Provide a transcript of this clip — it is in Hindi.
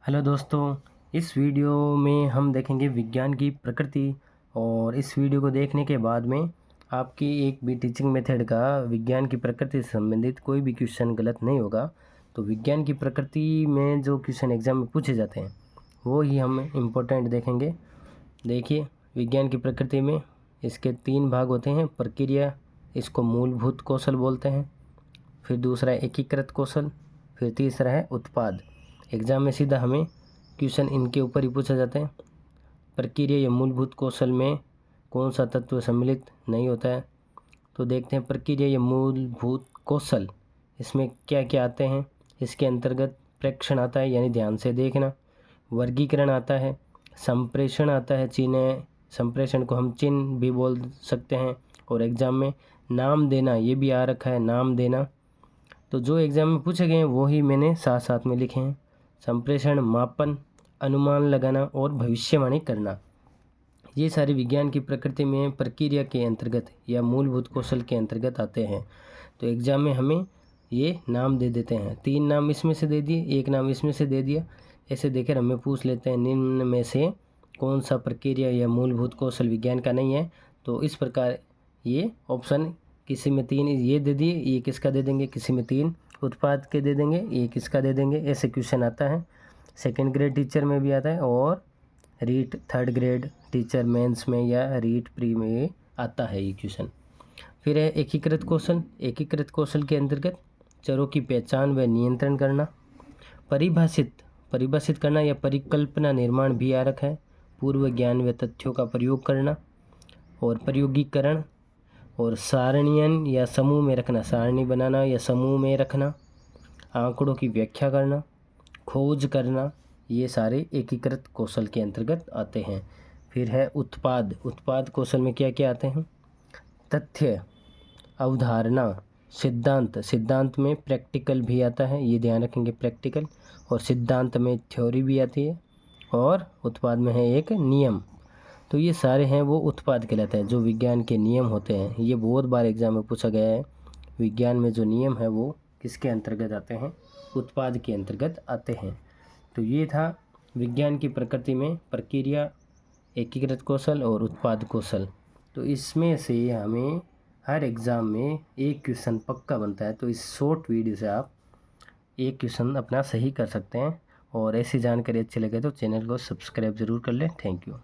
हेलो दोस्तों, इस वीडियो में हम देखेंगे विज्ञान की प्रकृति। और इस वीडियो को देखने के बाद में आपकी एक भी टीचिंग मेथड का विज्ञान की प्रकृति से संबंधित कोई भी क्वेश्चन गलत नहीं होगा। तो विज्ञान की प्रकृति में जो क्वेश्चन एग्जाम में पूछे जाते हैं वो ही हम इम्पोर्टेंट देखेंगे। देखिए, विज्ञान की प्रकृति में इसके 3 भाग होते हैं। प्रक्रिया, इसको मूलभूत कौशल बोलते हैं। फिर दूसरा है एकीकृत कौशल। फिर तीसरा है उत्पाद। एग्ज़ाम में सीधा हमें क्वेश्चन इनके ऊपर ही पूछा जाता है। प्रक्रिया या मूलभूत कौशल में कौन सा तत्व सम्मिलित नहीं होता है। तो देखते हैं प्रक्रिया या मूलभूत कौशल, इसमें क्या क्या आते हैं। इसके अंतर्गत प्रेक्षण आता है, यानी ध्यान से देखना। वर्गीकरण आता है। संप्रेषण आता है, चिन्ह। संप्रेषण को हम चिन्ह भी बोल सकते हैं। और एग्ज़ाम में नाम देना, ये भी आ रखा है, नाम देना। तो जो एग्ज़ाम में पूछे गए हैं वो ही मैंने साथ साथ में लिखे हैं। संप्रेषण, मापन, अनुमान लगाना और भविष्यवाणी करना, ये सारे विज्ञान की प्रकृति में प्रक्रिया के अंतर्गत या मूलभूत कौशल के अंतर्गत आते हैं। तो एग्ज़ाम में हमें ये नाम दे देते हैं। 3 नाम इसमें से दे दिए, 1 नाम इसमें से दे दिया। ऐसे देकर हमें पूछ लेते हैं निम्न में से कौन सा प्रक्रिया या मूलभूत कौशल विज्ञान का नहीं है। तो इस प्रकार ये ऑप्शन, किसी में 3 ये दे दिए, ये किसका दे देंगे, किसी में 3 उत्पाद के दे देंगे, ये किसका दे देंगे। ऐसे क्वेश्चन आता है। सेकंड ग्रेड टीचर में भी आता है और REET third grade teacher mains में या रीट प्री में आता है ये क्वेश्चन। फिर है एकीकृत कौशल। एकीकृत कौशल के अंतर्गत चरों की पहचान व नियंत्रण करना, परिभाषित करना या परिकल्पना निर्माण भी आ रखा है। पूर्व ज्ञान व तथ्यों का प्रयोग करना और प्रयोगीकरण और सारणियन या समूह में रखना, सारणी बनाना या समूह में रखना। आंकड़ों की व्याख्या करना, खोज करना, ये सारे एकीकृत कौशल के अंतर्गत आते हैं। फिर है उत्पाद। उत्पाद कौशल में क्या क्या आते हैं। तथ्य, अवधारणा, सिद्धांत। सिद्धांत में प्रैक्टिकल भी आता है, ये ध्यान रखेंगे, प्रैक्टिकल। और सिद्धांत में थ्योरी भी आती है। और उत्पाद में है एक नियम। तो ये सारे हैं वो उत्पाद कहलाते हैं, जो विज्ञान के नियम होते हैं। ये बहुत बार एग्जाम में पूछा गया है। विज्ञान में जो नियम है वो किसके अंतर्गत आते हैं, उत्पाद के अंतर्गत आते हैं। तो ये था विज्ञान की प्रकृति में प्रक्रिया, एकीकृत कौशल और उत्पाद कौशल। तो इसमें से हमें हर एग्ज़ाम में एक क्वेश्चन पक्का बनता है। तो इस शॉर्ट वीडियो से आप एक क्वेश्चन अपना सही कर सकते हैं। और ऐसी जानकारी अच्छी लगे तो चैनल को सब्सक्राइब ज़रूर कर लें। Thank you.